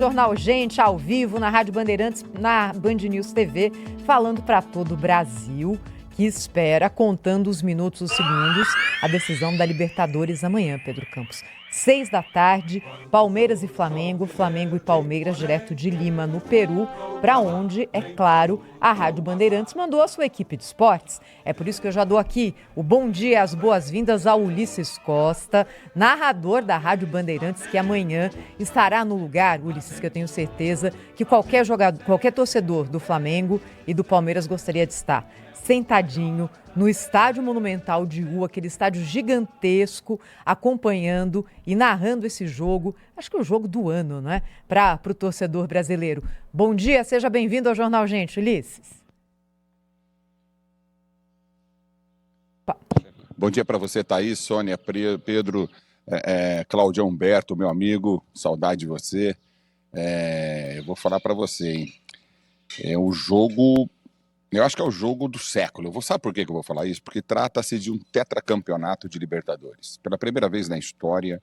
Jornal Gente, ao vivo, na Rádio Bandeirantes, na Band News TV, falando para todo o Brasil, que espera, contando os minutos, os segundos, a decisão da Libertadores amanhã, Pedro Campos. 6 da tarde, Palmeiras e Flamengo, Flamengo e Palmeiras, direto de Lima, no Peru, para onde, é claro, a Rádio Bandeirantes mandou a sua equipe de esportes. É por isso que eu já dou aqui o bom dia e as boas-vindas ao Ulisses Costa, narrador da Rádio Bandeirantes, que amanhã estará no lugar, Ulisses, que eu tenho certeza que qualquer jogador, qualquer torcedor do Flamengo e do Palmeiras gostaria de estar sentadinho no Estádio Monumental de Rua, aquele estádio gigantesco, acompanhando e narrando esse jogo, acho que é o jogo do ano, não é? Para o torcedor brasileiro. Bom dia, seja bem-vindo ao Jornal Gente, Ulisses. Bom dia para você, Thaís, Sônia, Pedro, Claudio Humberto, meu amigo, saudade de você. Eu vou falar para você, hein? Eu acho que é o jogo do século. Sabe por que eu vou falar isso? Porque trata-se de um tetracampeonato de Libertadores. Pela primeira vez na história,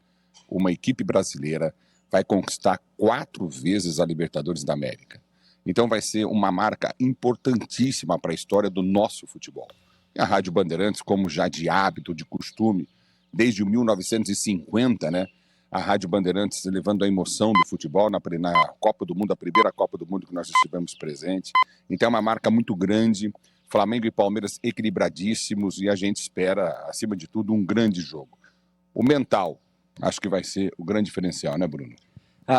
uma equipe brasileira vai conquistar 4 vezes a Libertadores da América. Então vai ser uma marca importantíssima para a história do nosso futebol. E a Rádio Bandeirantes, como já de hábito, de costume, desde 1950, né? A Rádio Bandeirantes levando a emoção do futebol na Copa do Mundo, a primeira Copa do Mundo que nós estivemos presentes. Então é uma marca muito grande, Flamengo e Palmeiras equilibradíssimos e a gente espera, acima de tudo, um grande jogo. O mental, acho que vai ser o grande diferencial, né, Bruno?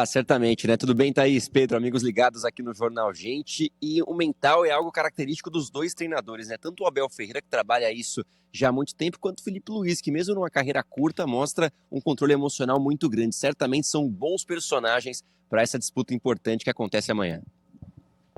Certamente, né? Tudo bem, Thaís, Pedro, amigos ligados aqui no Jornal Gente. E o mental é algo característico dos dois treinadores, né? Tanto o Abel Ferreira, que trabalha isso já há muito tempo, quanto o Felipe Luiz, que mesmo numa carreira curta, mostra um controle emocional muito grande. Certamente são bons personagens para essa disputa importante que acontece amanhã.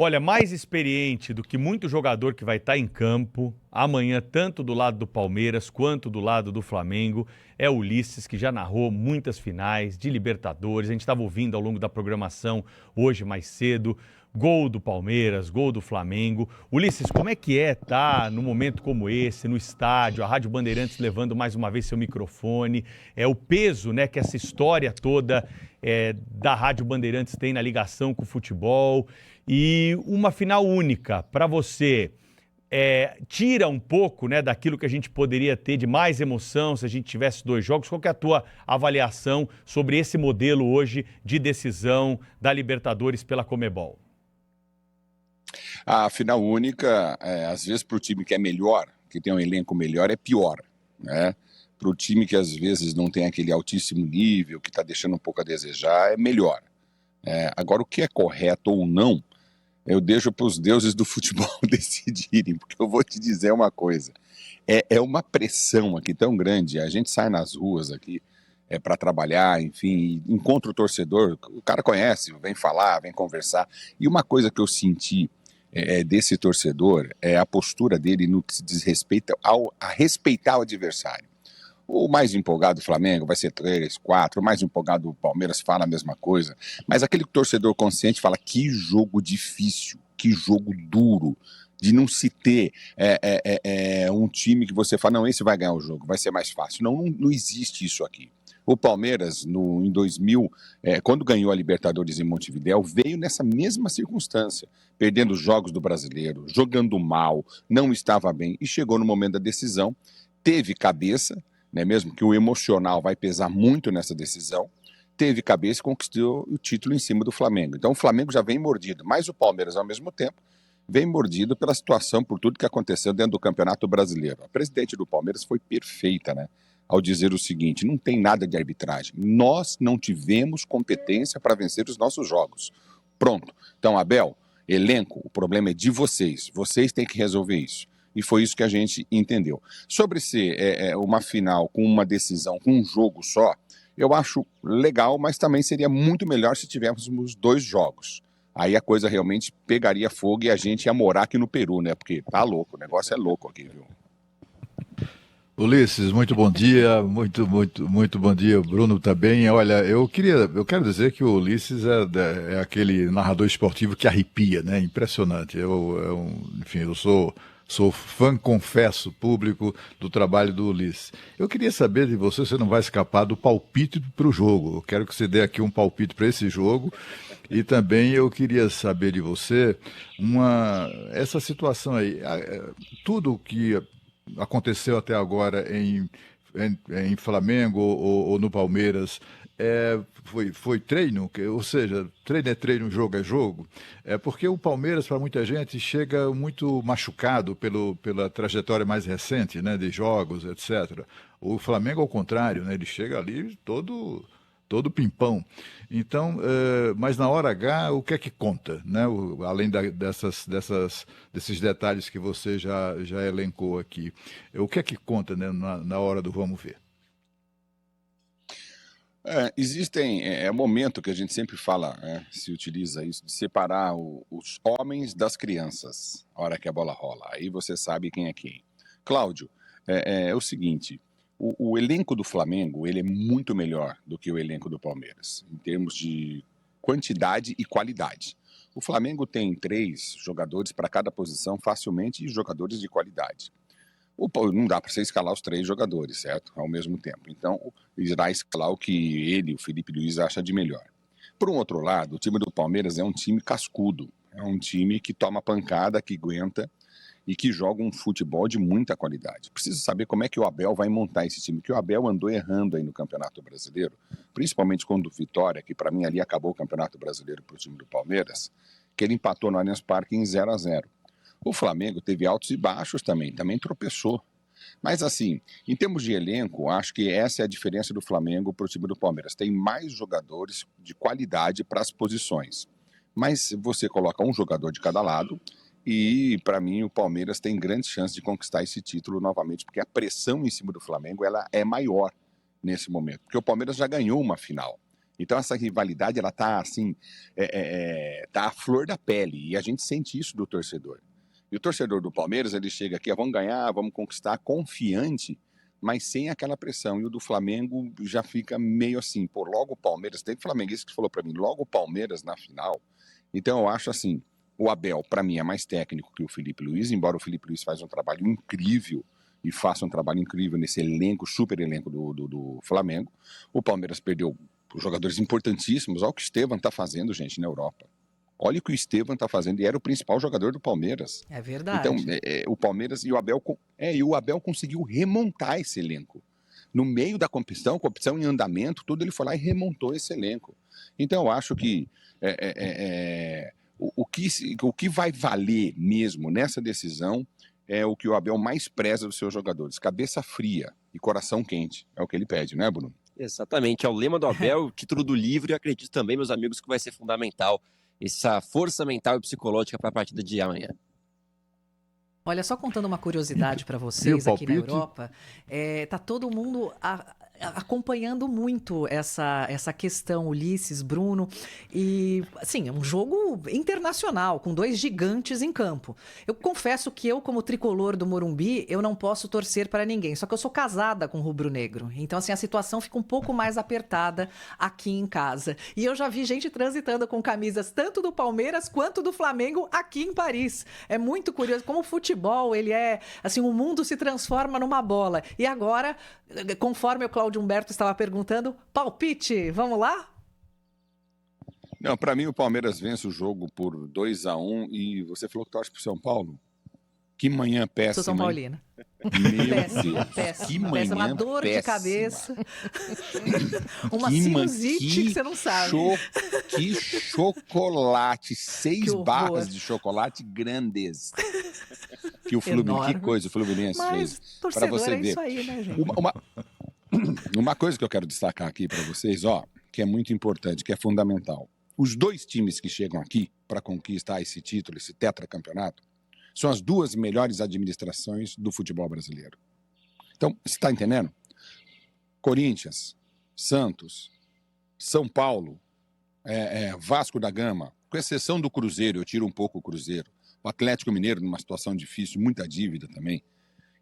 Olha, mais experiente do que muito jogador que vai estar em campo amanhã, tanto do lado do Palmeiras quanto do lado do Flamengo, é o Ulisses, que já narrou muitas finais de Libertadores. A gente estava ouvindo ao longo da programação hoje mais cedo, gol do Palmeiras, gol do Flamengo. Ulisses, como é que estar num momento como esse, no estádio, a Rádio Bandeirantes levando mais uma vez seu microfone, o peso, né, que essa história toda da Rádio Bandeirantes tem na ligação com o futebol e uma final única para você, tira um pouco, né, daquilo que a gente poderia ter de mais emoção se a gente tivesse 2 jogos. Qual que é a tua avaliação sobre esse modelo hoje de decisão da Libertadores pela Conmebol? A final única, às vezes para o time que é melhor, que tem um elenco melhor, é pior, né? Para o time que às vezes não tem aquele altíssimo nível, que está deixando um pouco a desejar, é melhor. Agora, o que é correto ou não, eu deixo para os deuses do futebol decidirem, porque eu vou te dizer uma coisa, é uma pressão aqui tão grande, a gente sai nas ruas aqui para trabalhar, enfim, encontra o torcedor, o cara conhece, vem falar, vem conversar, e uma coisa que eu senti desse torcedor é a postura dele no que se diz respeito a respeitar o adversário. O mais empolgado do Flamengo vai ser 3, 4, o mais empolgado do Palmeiras fala a mesma coisa, mas aquele torcedor consciente fala que jogo difícil, que jogo duro, de não se ter um time que você fala, não, esse vai ganhar o jogo, vai ser mais fácil. Não existe isso aqui. O Palmeiras, em 2000, quando ganhou a Libertadores em Montevidéu, veio nessa mesma circunstância, perdendo os jogos do Brasileiro, jogando mal, não estava bem, e chegou no momento da decisão, teve cabeça, né, mesmo que o emocional vai pesar muito nessa decisão, teve cabeça e conquistou o título em cima do Flamengo. Então o Flamengo já vem mordido, mas o Palmeiras, ao mesmo tempo, vem mordido pela situação, por tudo que aconteceu dentro do Campeonato Brasileiro. A presidente do Palmeiras foi perfeita, né, ao dizer o seguinte, não tem nada de arbitragem, nós não tivemos competência para vencer os nossos jogos. Pronto. Então, Abel, elenco, o problema é de vocês têm que resolver isso. E foi isso que a gente entendeu. Sobre ser uma final com uma decisão, com um jogo só, eu acho legal, mas também seria muito melhor se tivéssemos 2 jogos. Aí a coisa realmente pegaria fogo e a gente ia morar aqui no Peru, né? Porque tá louco, o negócio é louco aqui, viu? Ulisses, muito bom dia, muito bom dia, Bruno também. Olha, eu quero dizer que o Ulisses é aquele narrador esportivo que arrepia, né? Impressionante. Enfim, eu sou sou fã, confesso, público do trabalho do Ulisses. Eu queria saber de você, você não vai escapar do palpite para o jogo. Eu quero que você dê aqui um palpite para esse jogo. E também eu queria saber de você essa situação aí. Tudo que aconteceu até agora em Flamengo ou no Palmeiras foi treino, ou seja, treino é treino, jogo é jogo. É porque o Palmeiras, para muita gente, chega muito machucado pela trajetória mais recente, né, de jogos, etc. O Flamengo, ao contrário, né, ele chega ali todo pimpão. Então, mas na hora H, o que é que conta, né? Além desses detalhes que você já elencou aqui, o que é que conta, né, na hora do vamos ver? É um momento que a gente sempre fala, se utiliza isso, de separar os homens das crianças, a hora que a bola rola. Aí você sabe quem é quem. Cláudio, é o seguinte, o elenco do Flamengo, ele é muito melhor do que o elenco do Palmeiras, em termos de quantidade e qualidade. O Flamengo tem 3 jogadores para cada posição facilmente e jogadores de qualidade. Não dá para você escalar os 3 jogadores, certo? Ao mesmo tempo. Então, irá escalar o que ele, o Felipe Luiz, acha de melhor. Por um outro lado, o time do Palmeiras é um time cascudo. É um time que toma pancada, que aguenta e que joga um futebol de muita qualidade. Preciso saber como é que o Abel vai montar esse time, que o Abel andou errando aí no Campeonato Brasileiro, principalmente quando o Vitória, que para mim ali acabou o Campeonato Brasileiro para o time do Palmeiras, que ele empatou no Allianz Parque em 0-0. O Flamengo teve altos e baixos também tropeçou. Mas assim, em termos de elenco, acho que essa é a diferença do Flamengo para o time do Palmeiras. Tem mais jogadores de qualidade para as posições. Mas você coloca um jogador de cada lado e, para mim, o Palmeiras tem grandes chances de conquistar esse título novamente, porque a pressão em cima do Flamengo ela é maior nesse momento, porque o Palmeiras já ganhou uma final. Então essa rivalidade ela tá assim, tá à flor da pele e a gente sente isso do torcedor. E o torcedor do Palmeiras, ele chega aqui, vamos ganhar, vamos conquistar, confiante, mas sem aquela pressão. E o do Flamengo já fica meio assim, logo o Palmeiras, tem flamenguista que falou para mim, logo o Palmeiras na final. Então eu acho assim, o Abel, para mim, é mais técnico que o Felipe Luiz, embora o Felipe Luiz faça um trabalho incrível e faça um trabalho incrível nesse elenco, super elenco do Flamengo. O Palmeiras perdeu jogadores importantíssimos, olha o que o Estevam está fazendo, gente, na Europa. Olha o que o Estevam está fazendo, e era o principal jogador do Palmeiras. É verdade. Então, o Palmeiras e o Abel conseguiu remontar esse elenco. No meio da competição em andamento, tudo ele foi lá e remontou esse elenco. Então, eu acho que o que vai valer mesmo nessa decisão é o que o Abel mais preza dos seus jogadores. Cabeça fria e coração quente. É o que ele pede, né, Bruno? Exatamente, é o lema do Abel, o título do livro, e acredito também, meus amigos, que vai ser fundamental essa força mental e psicológica para a partida de amanhã. Olha, só contando uma curiosidade para vocês aqui na Europa, tá todo mundo acompanhando muito essa questão, Ulisses, Bruno, e assim, é um jogo internacional, com 2 gigantes em campo. Eu confesso que eu, como tricolor do Morumbi, eu não posso torcer para ninguém, só que eu sou casada com rubro-negro, então assim, a situação fica um pouco mais apertada aqui em casa. E eu já vi gente transitando com camisas tanto do Palmeiras quanto do Flamengo aqui em Paris. É muito curioso como o futebol, ele é, assim, o mundo se transforma numa bola. E agora, conforme o Cláudio Humberto estava perguntando, palpite, vamos lá? Não, para mim o Palmeiras vence o jogo por 2-1 e você falou que torce pro São Paulo? Que manhã péssima. Sou São Paulina. Meu Deus, que manhã uma dor péssima. de cabeça. Uma sinusite que você não sabe. Que chocolate, 6 barras de chocolate grandes. Que o Fluminense, que coisa o Fluminense fez. Para você ver. Isso aí, né, gente? Uma coisa que eu quero destacar aqui para vocês, que é muito importante, que é fundamental. Os 2 times que chegam aqui para conquistar esse título, esse tetracampeonato, são as 2 melhores administrações do futebol brasileiro. Então, você está entendendo? Corinthians, Santos, São Paulo, Vasco da Gama, com exceção do Cruzeiro, eu tiro um pouco o Cruzeiro, o Atlético Mineiro numa situação difícil, muita dívida também.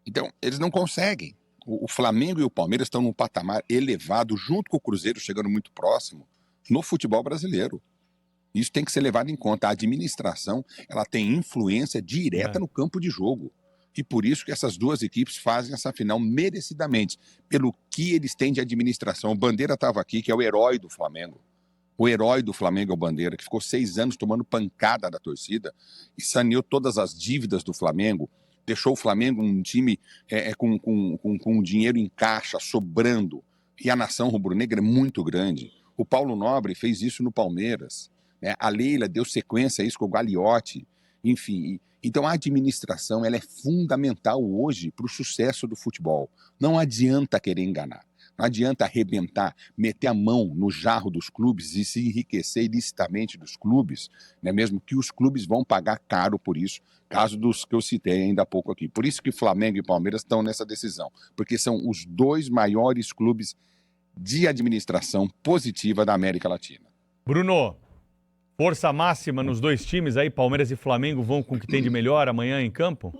Então, eles não conseguem. O Flamengo e o Palmeiras estão num patamar elevado, junto com o Cruzeiro chegando muito próximo, no futebol brasileiro. Isso tem que ser levado em conta. A administração, ela tem influência direta no campo de jogo. E por isso que essas duas equipes fazem essa final merecidamente, pelo que eles têm de administração. O Bandeira estava aqui, que é o herói do Flamengo. O herói do Flamengo é o Bandeira, que ficou 6 anos tomando pancada da torcida e saneou todas as dívidas do Flamengo, deixou o Flamengo um time com dinheiro em caixa, sobrando. E a nação rubro-negra é muito grande. O Paulo Nobre fez isso no Palmeiras, né? A Leila deu sequência a isso com o Gagliotti. Enfim, então a administração ela é fundamental hoje para o sucesso do futebol. Não adianta querer enganar. Não adianta arrebentar, meter a mão no jarro dos clubes e se enriquecer ilicitamente dos clubes, né? Mesmo que os clubes vão pagar caro por isso, caso dos que eu citei ainda há pouco aqui. Por isso que Flamengo e Palmeiras estão nessa decisão, porque são os 2 maiores clubes de administração positiva da América Latina. Bruno, força máxima nos 2 times aí, Palmeiras e Flamengo vão com o que tem de melhor amanhã em campo?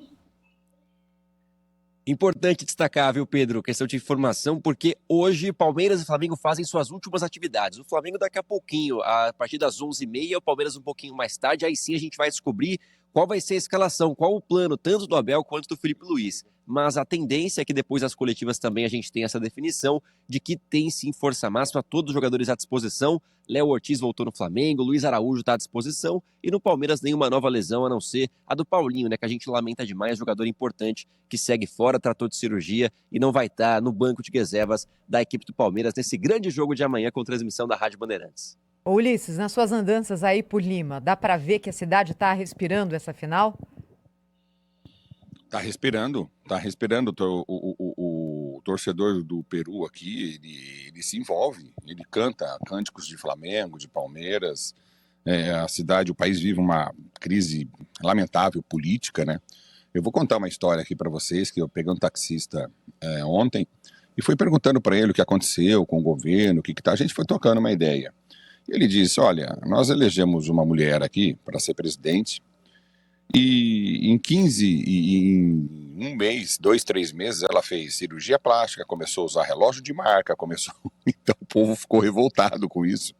Importante destacar, viu, Pedro, questão de informação, porque hoje Palmeiras e Flamengo fazem suas últimas atividades. O Flamengo daqui a pouquinho, a partir das 11h30, o Palmeiras um pouquinho mais tarde, aí sim a gente vai descobrir qual vai ser a escalação, qual o plano, tanto do Abel quanto do Felipe Luiz. Mas a tendência é que depois das coletivas também a gente tenha essa definição de que tem sim força máxima, todos os jogadores à disposição. Léo Ortiz voltou no Flamengo, Luiz Araújo está à disposição e no Palmeiras nenhuma nova lesão a não ser a do Paulinho, né, que a gente lamenta demais, jogador importante que segue fora, tratou de cirurgia e não vai estar no banco de reservas da equipe do Palmeiras nesse grande jogo de amanhã com transmissão da Rádio Bandeirantes. Ô Ulisses, nas suas andanças aí por Lima, dá para ver que a cidade está respirando essa final? Tá respirando. O torcedor do Peru aqui, ele se envolve, ele canta cânticos de Flamengo, de Palmeiras. A cidade, o país vive uma crise lamentável política, né? Eu vou contar uma história aqui para vocês, que eu peguei um taxista ontem e fui perguntando para ele o que aconteceu com o governo, o que tá. A gente foi tocando uma ideia. Ele disse, olha, nós elegemos uma mulher aqui para ser presidente, e em um mês, 2, 3 meses, ela fez cirurgia plástica, começou a usar relógio de marca, então o povo ficou revoltado com isso.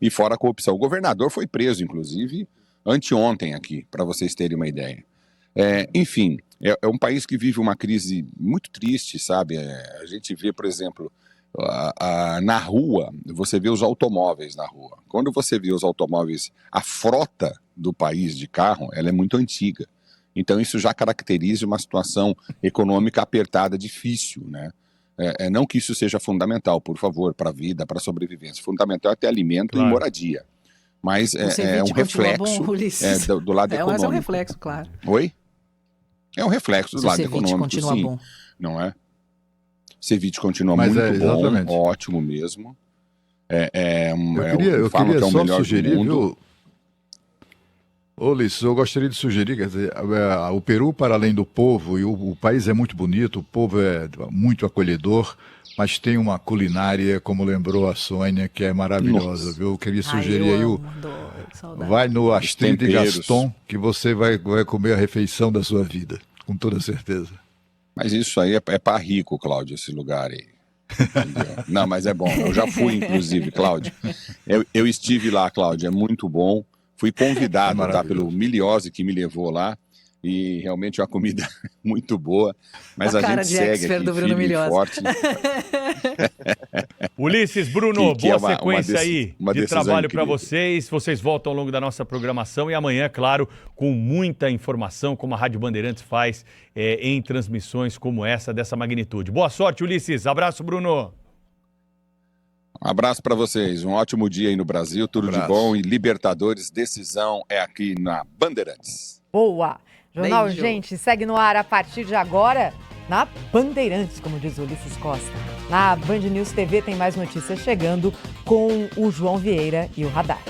E fora a corrupção. O governador foi preso, inclusive, anteontem aqui, para vocês terem uma ideia. Enfim, é um país que vive uma crise muito triste, sabe? A gente vê, por exemplo, na rua, você vê os automóveis na rua. Quando você vê os automóveis, a frota do país de carro, ela é muito antiga. Então isso já caracteriza uma situação econômica apertada, difícil, né? Não que isso seja fundamental, por favor, para a vida, para a sobrevivência. Fundamental é ter alimento, claro, e moradia. Mas é um reflexo bom, do lado econômico. Mas é um reflexo, claro. Oi? É um reflexo do lado econômico, continua sim. Bom. Não é? Ceviche continua muito bom, ótimo mesmo. Eu queria só sugerir, viu? Ô, Ulisses, eu gostaria de sugerir, quer dizer, o Peru, para além do povo, e o país é muito bonito, o povo é muito acolhedor, mas tem uma culinária, como lembrou a Sônia, que é maravilhosa, nossa, viu? Eu queria sugerir vai no Astrid e Gaston, que você vai comer a refeição da sua vida, com toda certeza. Mas isso aí é para rico, Cláudio, esse lugar aí. Entendeu? Não, mas é bom. Eu já fui, inclusive, Cláudio. Eu estive lá, Cláudio, é muito bom. Fui convidado pelo Miliose, que me levou lá. E realmente é uma comida muito boa. Mas a gente segue aqui, firme e forte. Ulisses, Bruno, boa sequência aí de trabalho para vocês. Vocês voltam ao longo da nossa programação. E amanhã, claro, com muita informação, como a Rádio Bandeirantes faz em transmissões como essa, dessa magnitude. Boa sorte, Ulisses. Abraço, Bruno. Um abraço para vocês. Um ótimo dia aí no Brasil. Tudo de bom. E Libertadores, decisão é aqui na Bandeirantes. Boa! Jornal Gente segue no ar a partir de agora na Bandeirantes, como diz o Ulisses Costa. Na Band News TV tem mais notícias chegando com o João Vieira e o Radar.